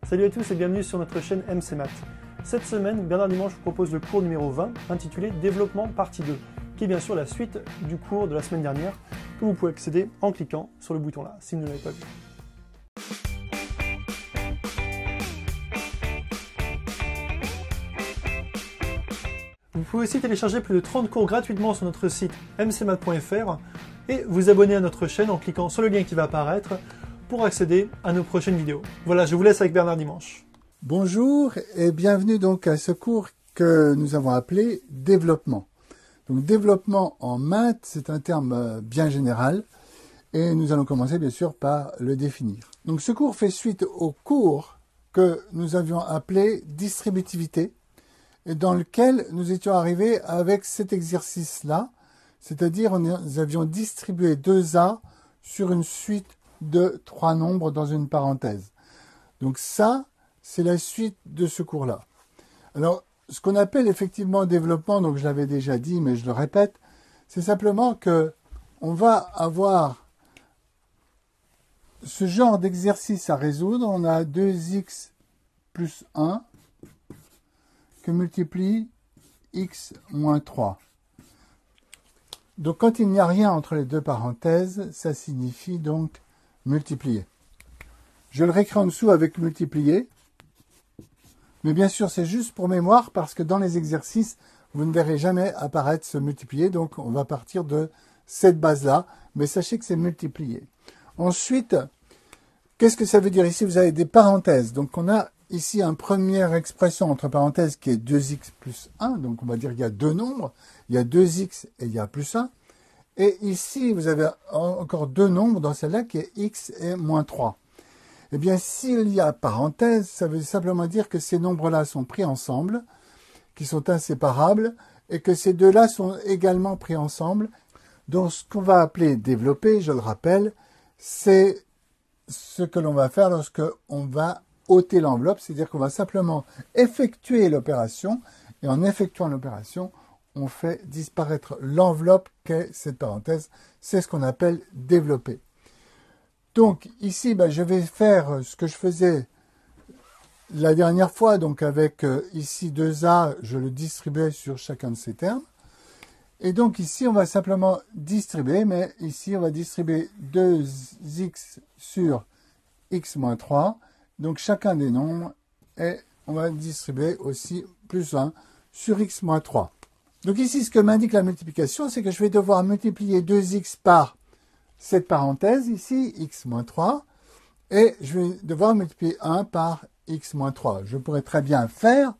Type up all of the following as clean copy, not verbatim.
Salut à tous et bienvenue sur notre chaîne MC Math. Cette semaine, Bernard Dimanche vous propose le cours numéro 20 intitulé Développement partie 2, qui est bien sûr la suite du cours de la semaine dernière que vous pouvez accéder en cliquant sur le bouton là, si vous ne l'avez pas vu. Vous pouvez aussi télécharger plus de 30 cours gratuitement sur notre site mcmath.fr et vous abonner à notre chaîne en cliquant sur le lien qui va apparaître pour accéder à nos prochaines vidéos. Voilà, je vous laisse avec Bernard Dimanche. Bonjour et bienvenue donc à ce cours que nous avons appelé développement. Donc développement en maths, c'est un terme bien général et nous allons commencer bien sûr par le définir. Donc ce cours fait suite au cours que nous avions appelé distributivité et dans lequel nous étions arrivés avec cet exercice-là, c'est-à-dire nous avions distribué 2A sur une suite de 3 nombres dans une parenthèse. Donc ça, c'est la suite de ce cours-là. Alors, ce qu'on appelle effectivement développement, donc je l'avais déjà dit, mais je le répète, c'est simplement que on va avoir ce genre d'exercice à résoudre. On a 2x plus 1 que multiplie x moins 3. Donc quand il n'y a rien entre les deux parenthèses, ça signifie donc multiplier. Je le réécris en dessous avec multiplier. Mais bien sûr, c'est juste pour mémoire parce que dans les exercices, vous ne verrez jamais apparaître ce multiplier. Donc, on va partir de cette base-là. Mais sachez que c'est multiplier. Ensuite, qu'est-ce que ça veut dire? Ici, vous avez des parenthèses. Donc, on a ici une première expression entre parenthèses qui est 2x plus 1. Donc, on va dire qu'il y a deux nombres. Il y a 2x et il y a plus 1. Et ici, vous avez encore deux nombres dans celle-là qui est x et moins 3. Eh bien, s'il y a parenthèse, ça veut simplement dire que ces nombres-là sont pris ensemble, qui sont inséparables, et que ces deux-là sont également pris ensemble. Donc, ce qu'on va appeler développer, je le rappelle, c'est ce que l'on va faire lorsque on va ôter l'enveloppe, c'est-à-dire qu'on va simplement effectuer l'opération, et en effectuant l'opération, on fait disparaître l'enveloppe qu'est cette parenthèse. C'est ce qu'on appelle développer. Donc ici, je vais faire ce que je faisais la dernière fois, donc avec ici 2A, je le distribuais sur chacun de ces termes. Et donc ici, on va simplement distribuer, mais ici, on va distribuer 2x sur x moins 3. Donc chacun des nombres, et on va distribuer aussi plus 1 sur x moins 3. Donc ici, ce que m'indique la multiplication, c'est que je vais devoir multiplier 2x par cette parenthèse ici, x moins 3, et je vais devoir multiplier 1 par x moins 3. Je pourrais très bien faire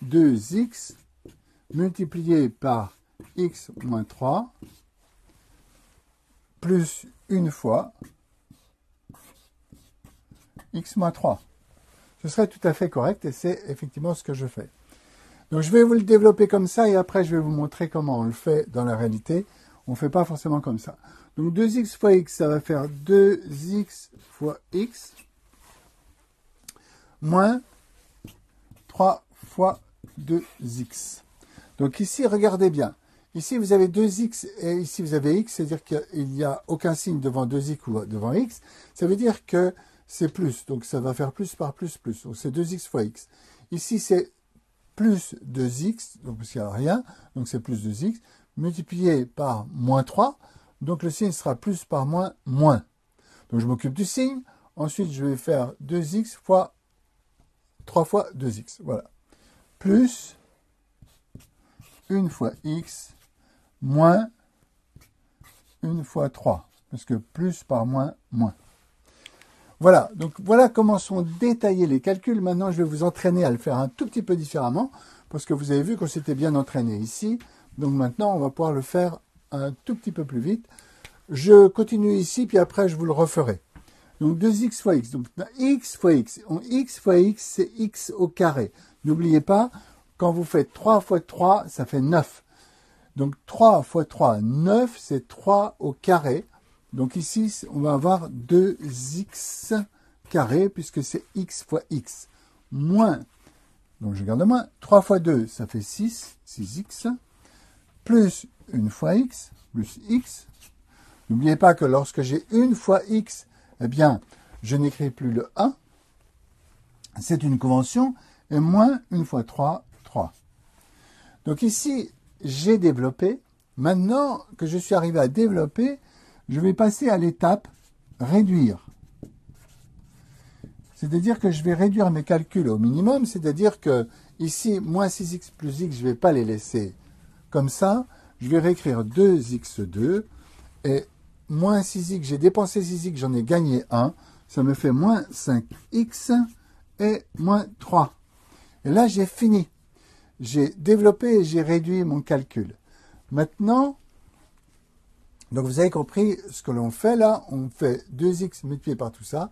2x multiplié par x moins 3 plus une fois x moins 3. Ce serait tout à fait correct et c'est effectivement ce que je fais. Donc je vais vous le développer comme ça et après je vais vous montrer comment on le fait dans la réalité. On ne fait pas forcément comme ça. Donc 2x fois x, ça va faire 2x fois x moins 3 fois 2x. Donc ici, regardez bien. Ici, vous avez 2x et ici, vous avez x, c'est-à-dire qu'il n'y a aucun signe devant 2x ou devant x. Ça veut dire que c'est plus. Donc ça va faire plus par plus plus. Donc c'est 2x fois x. Ici, c'est plus 2x, donc parce qu'il n'y a rien, donc c'est plus 2x, multiplié par moins 3, donc le signe sera plus par moins, moins. Donc je m'occupe du signe, ensuite je vais faire 2x fois 3 fois 2x, voilà. Plus 1 fois x, moins 1 fois 3, parce que plus par moins, moins. Voilà, donc voilà comment sont détaillés les calculs. Maintenant, je vais vous entraîner à le faire un tout petit peu différemment, parce que vous avez vu qu'on s'était bien entraîné ici. Donc maintenant, on va pouvoir le faire un tout petit peu plus vite. Je continue ici, puis après, je vous le referai. Donc 2x fois x. Donc x fois x. X fois x, c'est x au carré. N'oubliez pas, quand vous faites 3 fois 3, ça fait 9. Donc 3 fois 3, 9, c'est 3 au carré. Donc ici, on va avoir 2x carré, puisque c'est x fois x. Moins, donc je garde moins, 3 fois 2, ça fait 6, 6x, plus 1 fois x, plus x. N'oubliez pas que lorsque j'ai 1 fois x, eh bien, je n'écris plus le 1. c'est une convention, et moins 1 fois 3, 3. Donc ici, j'ai développé. Maintenant que je suis arrivé à développer, je vais passer à l'étape réduire. C'est-à-dire que je vais réduire mes calculs au minimum, c'est-à-dire que ici, moins 6x plus x, je ne vais pas les laisser comme ça. Je vais réécrire 2x2 et moins 6x, j'ai dépensé 6x, j'en ai gagné 1. Ça me fait moins 5x et moins 3. Et là, j'ai fini. J'ai développé et j'ai réduit mon calcul. Maintenant, donc vous avez compris ce que l'on fait là. On fait 2x multiplié par tout ça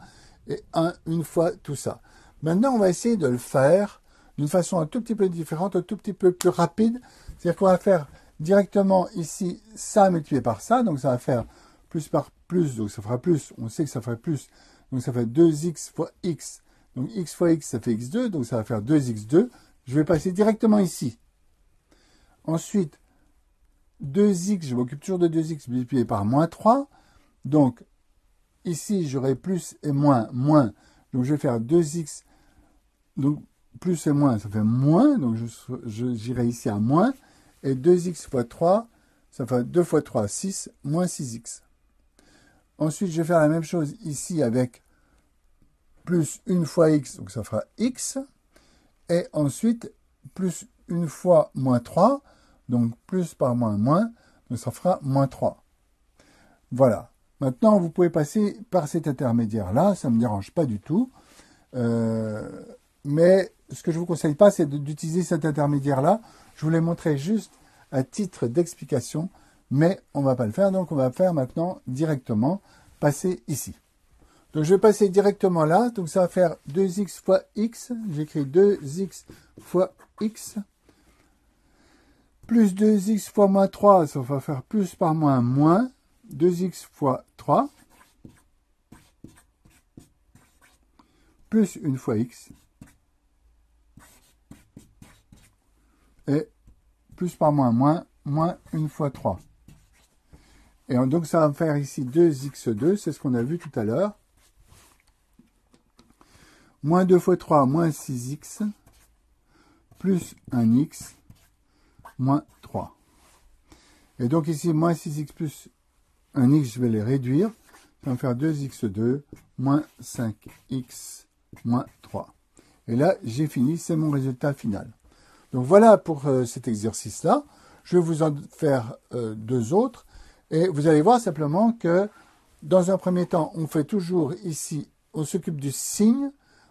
et 1 une fois tout ça. Maintenant, on va essayer de le faire d'une façon un tout petit peu différente, un tout petit peu plus rapide. C'est-à-dire qu'on va faire directement ici ça multiplié par ça. Donc ça va faire plus par plus, donc ça fera plus. On sait que ça ferait plus. Donc ça fait 2x fois x. Donc x fois x, ça fait x2. Donc ça va faire 2x2. Je vais passer directement ici. Ensuite, 2x, je m'occupe toujours de 2x multiplié par moins 3. Donc ici, j'aurai plus et moins, moins. Donc je vais faire 2x. Donc plus et moins, ça fait moins. Donc j'irai ici à moins. Et 2x fois 3, ça fait 2 fois 3, 6, moins 6x. Ensuite, je vais faire la même chose ici avec plus 1 fois x, donc ça fera x. Et ensuite, plus 1 fois moins 3, donc plus par moins moins, donc ça fera moins 3. Voilà. Maintenant, vous pouvez passer par cet intermédiaire-là, ça ne me dérange pas du tout. Mais ce que je ne vous conseille pas, c'est d'utiliser cet intermédiaire-là. Je vous l'ai montré juste à titre d'explication, mais on ne va pas le faire, donc on va faire maintenant directement, passer ici. Donc je vais passer directement là, donc ça va faire 2x fois x, j'écris 2x fois x, plus 2x fois moins 3, ça va faire plus par moins moins, 2x fois 3, plus 1 fois x, et plus par moins moins, moins 1 fois 3. Et donc ça va me faire ici 2x2, c'est ce qu'on a vu tout à l'heure. Moins 2 fois 3, moins 6x, plus 1x, moins 3. Et donc ici, moins 6x plus 1x, je vais les réduire. Ça va me faire 2x2, moins 5x, moins 3. Et là, j'ai fini, c'est mon résultat final. Donc voilà pour cet exercice-là. Je vais vous en faire deux autres. Et vous allez voir simplement que, dans un premier temps, on fait toujours ici, on s'occupe du signe.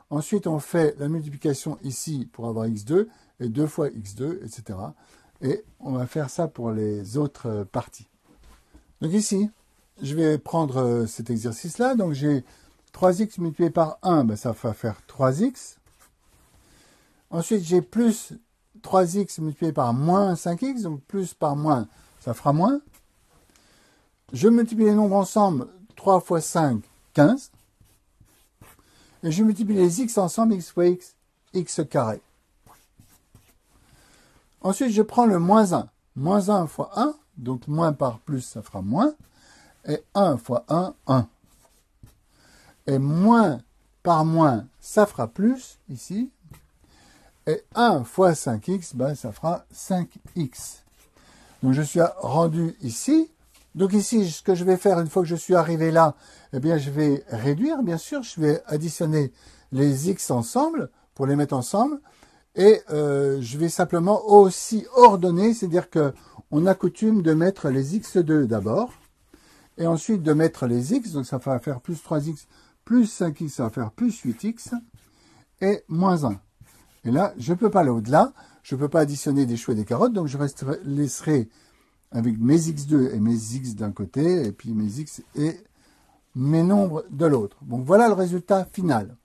Ensuite, on fait la multiplication ici pour avoir x2 et 2 fois x2, etc. Et on va faire ça pour les autres parties. Donc ici, je vais prendre cet exercice-là. Donc j'ai 3x multiplié par 1, ben ça va faire 3x. Ensuite, j'ai plus 3x multiplié par moins 5x, donc plus par moins, ça fera moins. Je multiplie les nombres ensemble, 3 fois 5, 15. Et je multiplie les x ensemble, x fois x, x carré. Ensuite, je prends le moins 1. Moins 1 fois 1, donc moins par plus, ça fera moins. Et 1 fois 1, 1. Et moins par moins, ça fera plus, ici. Et 1 fois 5x, ben, ça fera 5x. Donc, je suis rendu ici. Donc ici, ce que je vais faire, une fois que je suis arrivé là, eh bien, je vais réduire, bien sûr. Je vais additionner les x ensemble, pour les mettre ensemble. Et je vais simplement aussi ordonner, c'est-à-dire qu'on a coutume de mettre les x2 d'abord. Et ensuite de mettre les x, donc ça va faire plus 3x, plus 5x, ça va faire plus 8x. Et moins 1. Et là, je ne peux pas aller au-delà. Je ne peux pas additionner des choux et des carottes, donc je laisserai avec mes x2 et mes x d'un côté, et puis mes x et mes nombres de l'autre. Donc voilà le résultat final.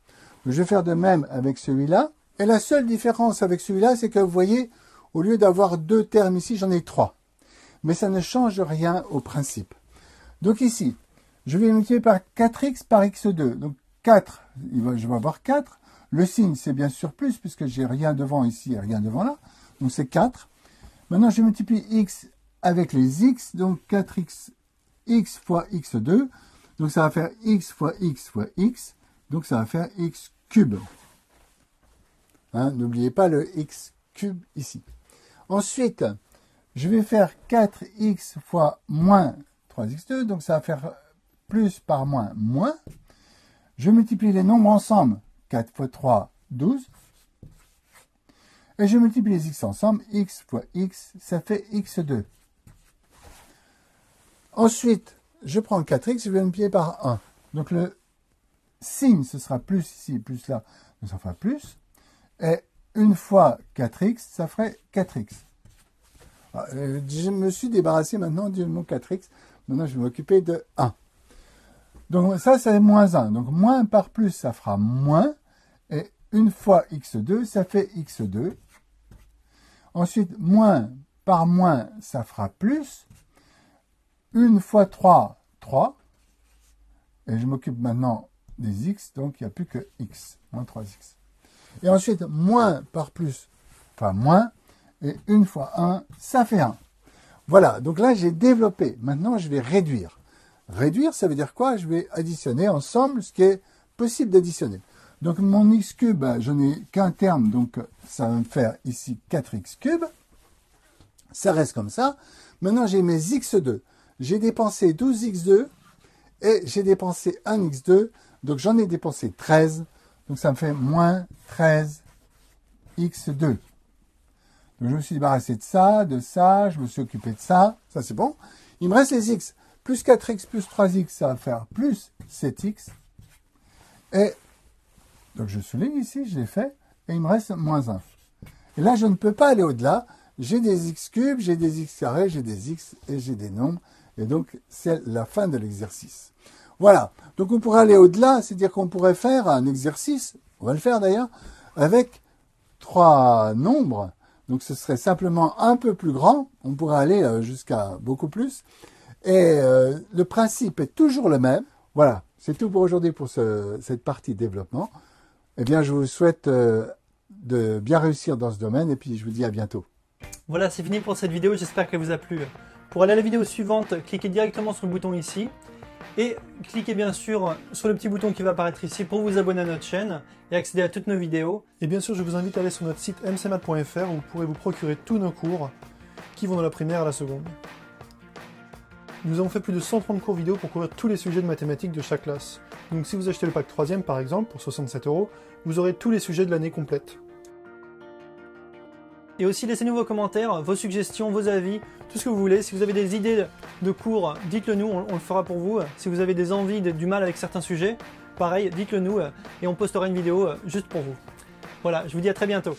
Je vais faire de même avec celui-là. Et la seule différence avec celui-là, c'est que vous voyez, au lieu d'avoir deux termes ici, j'en ai 3. Mais ça ne change rien au principe. Donc ici, je vais multiplier par 4x par x2. Donc 4, je vais avoir 4. Le signe, c'est bien sûr plus, puisque j'ai rien devant ici et rien devant là. Donc c'est 4. Maintenant, je multiplie x avec les x, donc 4x, x fois x2, donc ça va faire x fois x fois x, donc ça va faire x cube. Hein, n'oubliez pas le x cube ici. Ensuite, je vais faire 4x fois moins 3x2, donc ça va faire plus par moins, moins. Je multiplie les nombres ensemble, 4 fois 3, 12. Et je multiplie les x ensemble, x fois x, ça fait x2. Ensuite, je prends le 4x, je vais multiplier par 1. Donc le signe, ce sera plus ici, plus là, donc ça fera plus. Et une fois 4x, ça ferait 4x. Je me suis débarrassé maintenant du mot 4x. Maintenant, je vais m'occuper de 1. Donc ça, c'est moins 1. Donc moins par plus, ça fera moins. Et une fois x2, ça fait x2. Ensuite, moins par moins, ça fera plus. Une fois 3, 3. Et je m'occupe maintenant des x, donc il n'y a plus que x, moins 3x. Et ensuite, moins par plus, enfin moins. Et une fois 1, ça fait 1. Voilà, donc là, j'ai développé. Maintenant, je vais réduire. Réduire, ça veut dire quoi? Je vais additionner ensemble ce qui est possible d'additionner. Donc, mon x cube, je n'ai qu'un terme, donc ça va me faire ici 4x cube. Ça reste comme ça. Maintenant, j'ai mes x2. J'ai dépensé 12x2 et j'ai dépensé 1x2. Donc, j'en ai dépensé 13. Donc, ça me fait moins 13x2. Donc, je me suis débarrassé de ça, je me suis occupé de ça. Ça, c'est bon. Il me reste les x. Plus 4x plus 3x, ça va faire plus 7x. Et donc, je souligne ici, je l'ai fait. Et il me reste moins 1. Et là, je ne peux pas aller au-delà. J'ai des x cubes, j'ai des x carrés, j'ai des x et j'ai des nombres. Et donc, c'est la fin de l'exercice. Voilà. Donc, on pourrait aller au-delà. C'est-à-dire qu'on pourrait faire un exercice, on va le faire d'ailleurs, avec 3 nombres. Donc, ce serait simplement un peu plus grand. On pourrait aller jusqu'à beaucoup plus. Et le principe est toujours le même. Voilà, c'est tout pour aujourd'hui pour cette partie développement. Eh bien, je vous souhaite de bien réussir dans ce domaine et puis je vous dis à bientôt. Voilà, c'est fini pour cette vidéo, j'espère qu'elle vous a plu. Pour aller à la vidéo suivante, cliquez directement sur le bouton ici. Et cliquez bien sûr sur le petit bouton qui va apparaître ici pour vous abonner à notre chaîne et accéder à toutes nos vidéos. Et bien sûr, je vous invite à aller sur notre site mcmath.fr où vous pourrez vous procurer tous nos cours qui vont de la primaire à la seconde. Nous avons fait plus de 130 cours vidéo pour couvrir tous les sujets de mathématiques de chaque classe. Donc si vous achetez le pack 3e par exemple, pour 67 €, vous aurez tous les sujets de l'année complète. Et aussi laissez-nous vos commentaires, vos suggestions, vos avis, tout ce que vous voulez. Si vous avez des idées de cours, dites-le nous, on le fera pour vous. Si vous avez des envies, du mal avec certains sujets, pareil, dites-le nous et on postera une vidéo juste pour vous. Voilà, je vous dis à très bientôt.